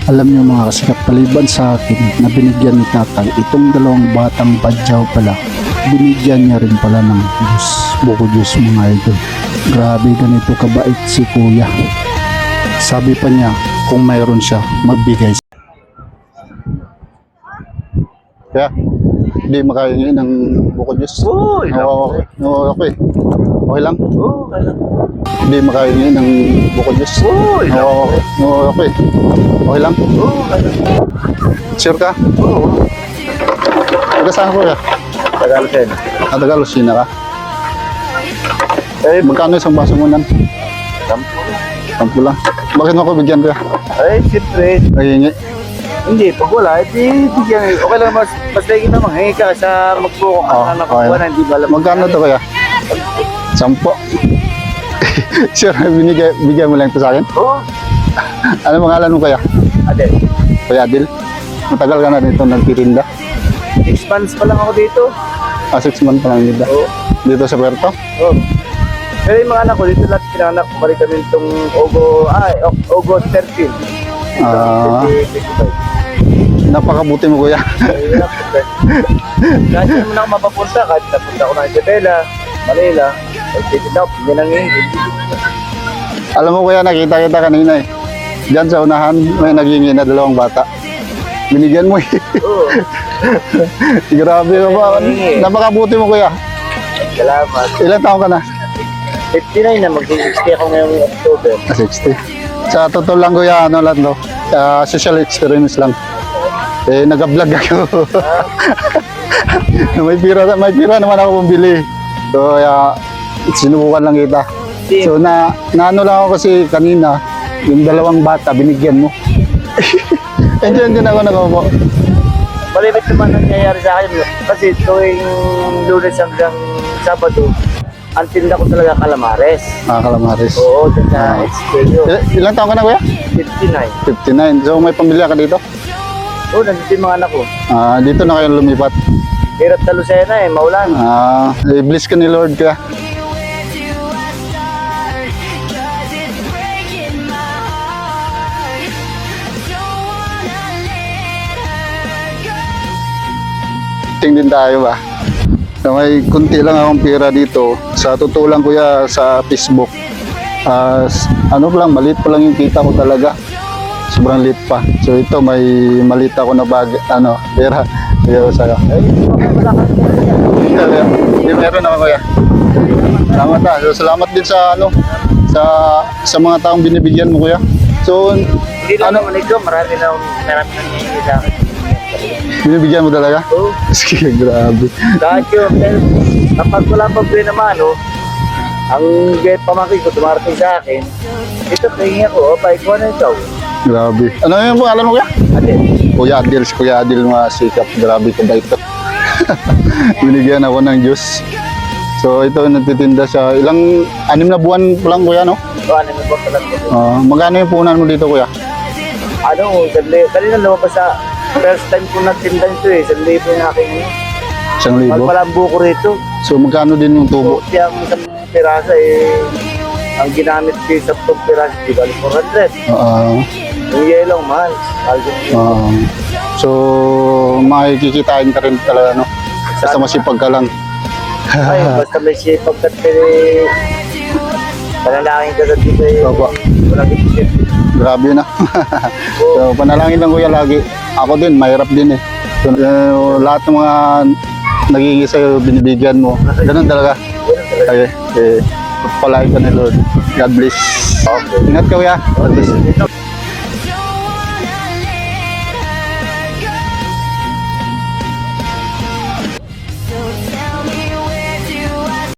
Alam niyo mga kasikap, paliban sa akin na binigyan ni tatay itong dalawang batang badyaw pala, binigyan niya rin pala ng Diyos, buko Diyos mga idol. Grabe ganito kabait si kuya. Sabi pa niya kung mayroon siya magbigay. Kaya hindi makahingi ng buko Diyos. Oo, Okay. Okay lang? Oo, Hindi makahingi ng buko Diyos. Okay. Okay lang? Sure ka? Oo. Taga saan ko ya? Tagalog yan. Tagalog, Sina ka? Eh, magkano isang baso mo nan? Sampu lang. Bakit mo ako bigyan ka? Ay, siyempre. Nahingi. Hindi, pag wala, edi bigyan. Okay lang, mas lagi na manghingi ka sa magbuko ka na nakukuha na hindi ba alam. Magkano to kaya? 10. Sure, bigyan mo lang ito sa akin? Oo. Ano pangalan mo kaya? Adel, Kuya Adil? Matagal ka na dito nagtitinda? 6 months pa lang ako dito. 6 months pa lang dito. Oo. Dito sa Puerto? Oo. Pero yung mga anak ko, dito lahat pinanganak ko balik kami itong August 13. Ah. 2025. Napakabuti mo kuya. Kahit hindi mo na ako mapapunta, kahit napunta ko na Isabela, Manila, pagtitinda ako, hindi nangyayari. Alam mo kuya, nakita kita kanina eh. Diyan sa unahan, may naghingi na dalawang bata. Binigyan mo eh. Oo. Grabe ka ba? Napakabuti mo kuya. Salamat. Ilan taon ka na? 59 na, mag-60 ako ngayong October. 60. Sa totoo lang kuya, ano lang to? Social experience lang. Eh, nag-vlog ako. may pira naman ako pambili. So, sinubukan lang kita. So, naano lang ako kasi kanina, yung dalawang bata, binigyan mo. Enjoy din ako nag-upo. Malimit naman nangyayari sa akin. Kasi tuwing Lunes hanggang Sabado, ang tinda ko talaga calamares. Kalamaris. Oo, dun sa SKU. Ilang taon ka na kuya? 59. 59. So, may pamilya ka dito? Oo, nandito yung mga anak ko. Dito na kayo lumipat. Hirap sa Lucena maulan. Bless ka ni Lord ka. Din tayo ba? So, may kunti lang akong pera dito. Sa totoo lang kuya sa Facebook. Ano lang, maliit pa lang yung kita ko talaga. Sobrang liit pa. So ito may maliit ako na pera. Iyo sa'yo. Hindi meron ako kuya. Salamat ha. So, salamat din sa sa mga taong binibigyan mo kuya. So Hindi lang naman ito, marami na nangyayari sa akin. binibigyan mo talaga? Oo. Sige, grabe. Kahit yun, kapag wala pang naman, ang pamangkin ko dumarating sa akin, ito, pahingi ako, ikaw na ikaw. Grabe. Ano yung alam mo kuya? Adel. Si Kuya Adil mga sikap. Grabe ko ba ito? Binigyan ako ng Diyos. So ito nagtitinda siya. 6 na buwan pa lang kuya no? So, ano ba lang ko? Magkano yung punan mo dito kuya? Kanina lumabas sa first time ko nagtinda ito sandali po yung aking 1,000. magpalambo ko rito. So magkano din yung tubo? So, siyang isang pirasa ang ginamit ko sa itong pirasa, di ba, 400. Yung yellow, mahal. So makikikitain ka rin talaga no? Basta masipag ka lang. Ay, basta may sipag at panalangin ka sa dito Opo. walang isip. Grabe na. So panalangin lang kuya lagi. Ako din, mahirap din eh. So, lahat ng mga nagiging sa'yo, binibigyan mo. Ganun talaga. Okay. Palain ka ni Lord. God bless. Okay. Ingat ka kuya. Okay.